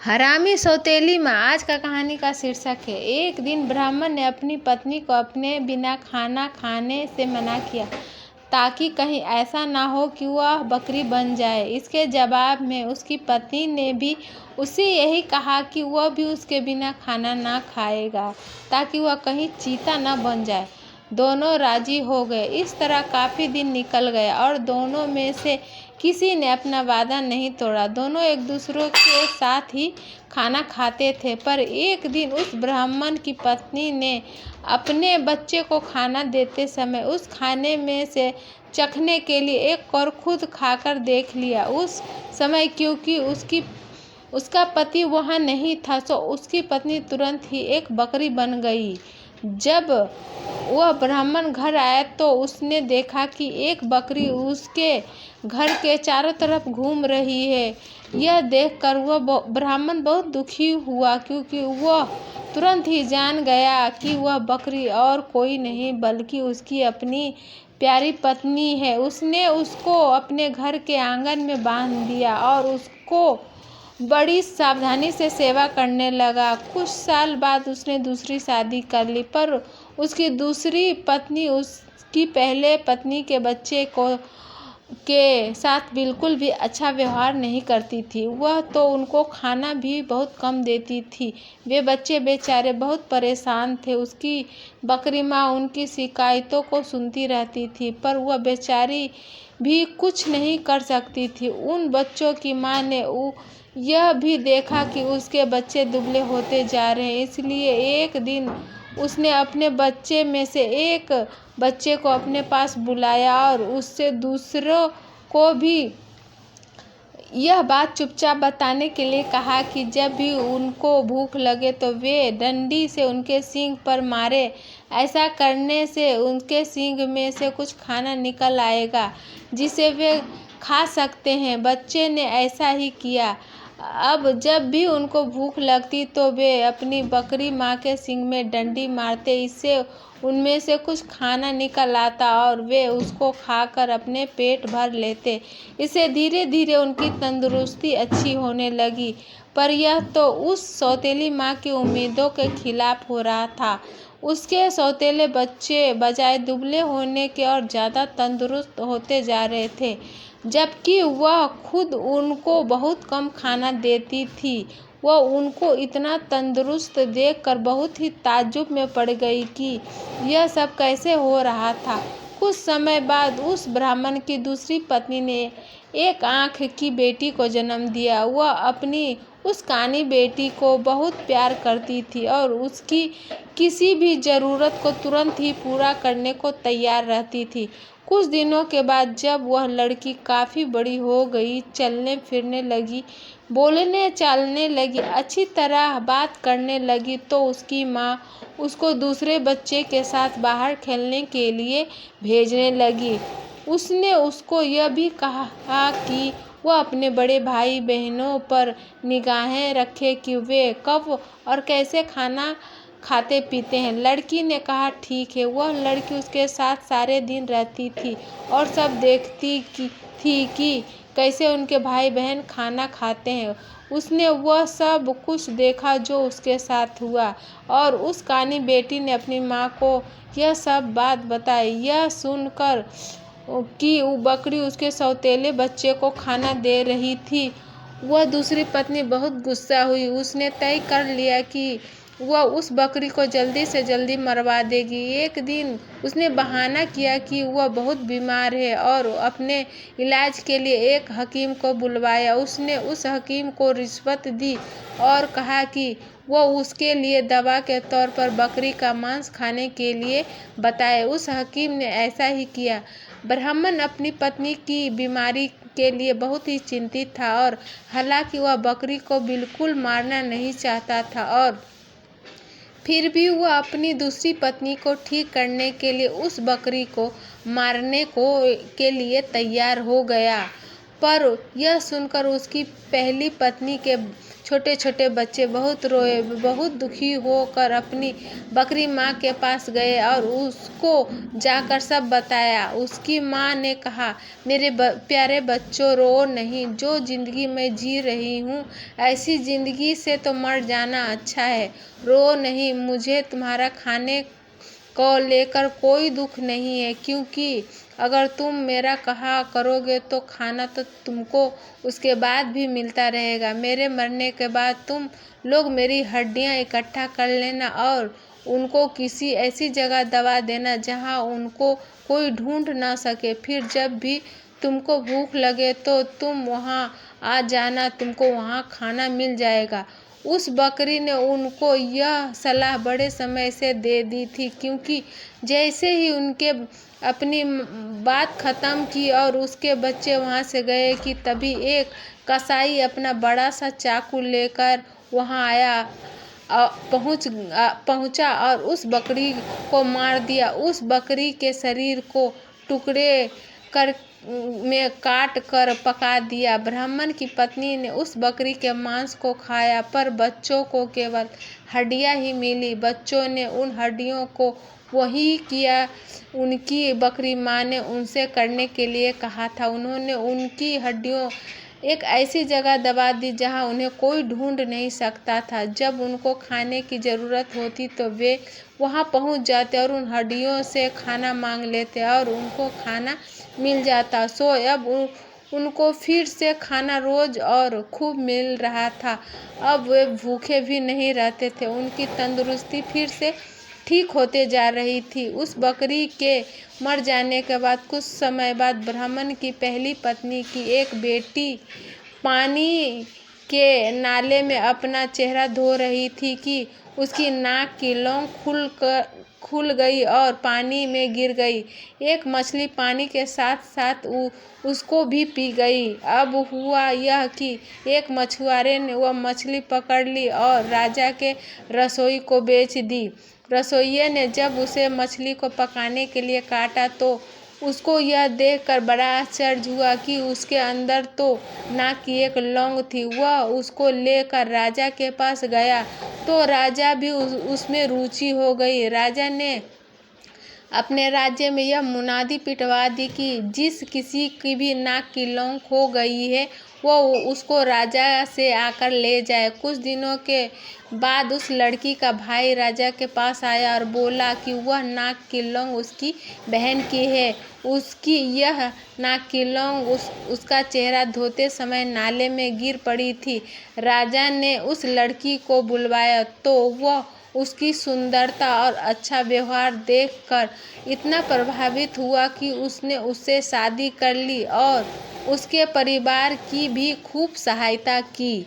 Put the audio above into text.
हरामी सौतेली माँ। आज का कहानी का शीर्षक है। एक दिन ब्राह्मण ने अपनी पत्नी को अपने बिना खाना खाने से मना किया ताकि कहीं ऐसा ना हो कि वह बकरी बन जाए। इसके जवाब में उसकी पत्नी ने भी उससे यही कहा कि वह भी उसके बिना खाना ना खाएगा ताकि वह कहीं चीता ना बन जाए। दोनों राजी हो गए। इस तरह काफ़ी दिन निकल गया और दोनों में से किसी ने अपना वादा नहीं तोड़ा। दोनों एक दूसरे के साथ ही खाना खाते थे। पर एक दिन उस ब्राह्मण की पत्नी ने अपने बच्चे को खाना देते समय उस खाने में से चखने के लिए एक और खुद खाकर देख लिया। उस समय क्योंकि उसका पति वहाँ नहीं था, तो उसकी पत्नी तुरंत ही एक बकरी बन गई। जब वह ब्राह्मण घर आया तो उसने देखा कि एक बकरी उसके घर के चारों तरफ घूम रही है। यह देखकर वह ब्राह्मण बहुत दुखी हुआ, क्योंकि वह तुरंत ही जान गया कि वह बकरी और कोई नहीं बल्कि उसकी अपनी प्यारी पत्नी है। उसने उसको अपने घर के आंगन में बांध दिया और उसको बड़ी सावधानी से सेवा करने लगा। कुछ साल बाद उसने दूसरी शादी कर ली, पर उसकी दूसरी पत्नी उसकी पहले पत्नी के बच्चे के साथ बिल्कुल भी अच्छा व्यवहार नहीं करती थी। वह तो उनको खाना भी बहुत कम देती थी। वे बच्चे बेचारे बहुत परेशान थे। उसकी बकरी माँ उनकी शिकायतों को सुनती रहती थी, पर वह बेचारी भी कुछ नहीं कर सकती थी। उन बच्चों की माँ ने यह भी देखा कि उसके बच्चे दुबले होते जा रहे हैं, इसलिए एक दिन उसने अपने बच्चे में से एक बच्चे को अपने पास बुलाया और उससे दूसरों को भी यह बात चुपचाप बताने के लिए कहा कि जब भी उनको भूख लगे तो वे डंडी से उनके सींग पर मारे। ऐसा करने से उनके सींग में से कुछ खाना निकल आएगा जिसे वे खा सकते हैं। बच्चे ने ऐसा ही किया। अब जब भी उनको भूख लगती तो वे अपनी बकरी माँ के सींग में डंडी मारते। इससे उनमें से कुछ खाना निकल आता और वे उसको खाकर अपने पेट भर लेते। इससे धीरे धीरे उनकी तंदुरुस्ती अच्छी होने लगी। पर यह तो उस सौतेली माँ की उम्मीदों के खिलाफ हो रहा था। उसके सौतेले बच्चे बजाय दुबले होने के और ज़्यादा तंदुरुस्त होते जा रहे थे, जबकि वह खुद उनको बहुत कम खाना देती थी। वह उनको इतना तंदुरुस्त देखकर बहुत ही ताज्जुब में पड़ गई कि यह सब कैसे हो रहा था। कुछ समय बाद उस ब्राह्मण की दूसरी पत्नी ने एक आँख की बेटी को जन्म दिया। वह अपनी उस कानी बेटी को बहुत प्यार करती थी और उसकी किसी भी ज़रूरत को तुरंत ही पूरा करने को तैयार रहती थी। कुछ दिनों के बाद जब वह लड़की काफ़ी बड़ी हो गई, चलने फिरने लगी, बोलने चालने लगी, अच्छी तरह बात करने लगी, तो उसकी माँ उसको दूसरे बच्चे के साथ बाहर खेलने के लिए भेजने लगी। उसने उसको यह भी कहा कि वह अपने बड़े भाई बहनों पर निगाहें रखे कि वे कब और कैसे खाना खाते पीते हैं। लड़की ने कहा ठीक है। वह लड़की उसके साथ सारे दिन रहती थी और सब देखती थी कि कैसे उनके भाई बहन खाना खाते हैं। उसने वह सब कुछ देखा जो उसके साथ हुआ और उस कानी बेटी ने अपनी माँ को यह सब बात बताई। यह सुनकर कि वो बकरी उसके सौतेले बच्चे को खाना दे रही थी, वह दूसरी पत्नी बहुत गुस्सा हुई। उसने तय कर लिया कि वह उस बकरी को जल्दी से जल्दी मरवा देगी। एक दिन उसने बहाना किया कि वह बहुत बीमार है और अपने इलाज के लिए एक हकीम को बुलवाया। उसने उस हकीम को रिश्वत दी और कहा कि वह उसके लिए दवा के तौर पर बकरी का मांस खाने के लिए बताए। उस हकीम ने ऐसा ही किया। ब्राह्मण अपनी पत्नी की बीमारी के लिए बहुत ही चिंतित था और हालांकि वह बकरी को बिल्कुल मारना नहीं चाहता था, और फिर भी वह अपनी दूसरी पत्नी को ठीक करने के लिए उस बकरी को मारने के लिए तैयार हो गया। पर यह सुनकर उसकी पहली पत्नी के छोटे छोटे बच्चे बहुत रोए। बहुत दुखी होकर अपनी बकरी माँ के पास गए और उसको जाकर सब बताया। उसकी माँ ने कहा, मेरे प्यारे बच्चों, रो नहीं। जो जिंदगी मैं जी रही हूँ, ऐसी जिंदगी से तो मर जाना अच्छा है। रो नहीं, मुझे तुम्हारा खाने को लेकर कोई दुख नहीं है, क्योंकि अगर तुम मेरा कहा करोगे तो खाना तो तुमको उसके बाद भी मिलता रहेगा। मेरे मरने के बाद तुम लोग मेरी हड्डियां इकट्ठा कर लेना और उनको किसी ऐसी जगह दबा देना जहां उनको कोई ढूंढ ना सके। फिर जब भी तुमको भूख लगे तो तुम वहां आ जाना, तुमको वहां खाना मिल जाएगा। उस बकरी ने उनको यह सलाह बड़े समय से दे दी थी, क्योंकि जैसे ही उनके अपनी बात ख़त्म की और उसके बच्चे वहाँ से गए कि तभी एक कसाई अपना बड़ा सा चाकू लेकर वहाँ आया, पहुँचा और उस बकरी को मार दिया। उस बकरी के शरीर को टुकड़े कर में काट कर पका दिया। ब्राह्मण की पत्नी ने उस बकरी के मांस को खाया, पर बच्चों को केवल हड्डियां ही मिली। बच्चों ने उन हड्डियों को वही किया उनकी बकरी माँ ने उनसे करने के लिए कहा था। उन्होंने उनकी हड्डियों एक ऐसी जगह दबा दी जहां उन्हें कोई ढूंढ नहीं सकता था। जब उनको खाने की ज़रूरत होती तो वे वहां पहुंच जाते और उन हड्डियों से खाना मांग लेते और उनको खाना मिल जाता। सो अब उनको फिर से खाना रोज और खूब मिल रहा था। अब वे भूखे भी नहीं रहते थे। उनकी तंदुरुस्ती फिर से ठीक होते जा रही थी। उस बकरी के मर जाने के बाद कुछ समय बाद ब्राह्मण की पहली पत्नी की एक बेटी पानी के नाले में अपना चेहरा धो रही थी कि उसकी नाक की लौंग खुल गई और पानी में गिर गई। एक मछली पानी के साथ साथ उसको भी पी गई। अब हुआ यह कि एक मछुआरे ने वह मछली पकड़ ली और राजा के रसोई को बेच दी। रसोइये ने जब उसे मछली को पकाने के लिए काटा तो उसको यह देखकर बड़ा आश्चर्य हुआ कि उसके अंदर तो नाक की एक लौंग थी। वह उसको लेकर राजा के पास गया तो राजा भी उसमें रुचि हो गई। राजा ने अपने राज्य में यह मुनादी पिटवा दी कि जिस किसी की भी नाक की लौंग खो गई है वो उसको राजा से आकर ले जाए। कुछ दिनों के बाद उस लड़की का भाई राजा के पास आया और बोला कि वह नाक की लौंग उसकी बहन की है। उसकी यह नाक की लौंग उसका चेहरा धोते समय नाले में गिर पड़ी थी। राजा ने उस लड़की को बुलवाया तो वह उसकी सुंदरता और अच्छा व्यवहार देखकर इतना प्रभावित हुआ कि उसने उससे शादी कर ली और उसके परिवार की भी खूब सहायता की।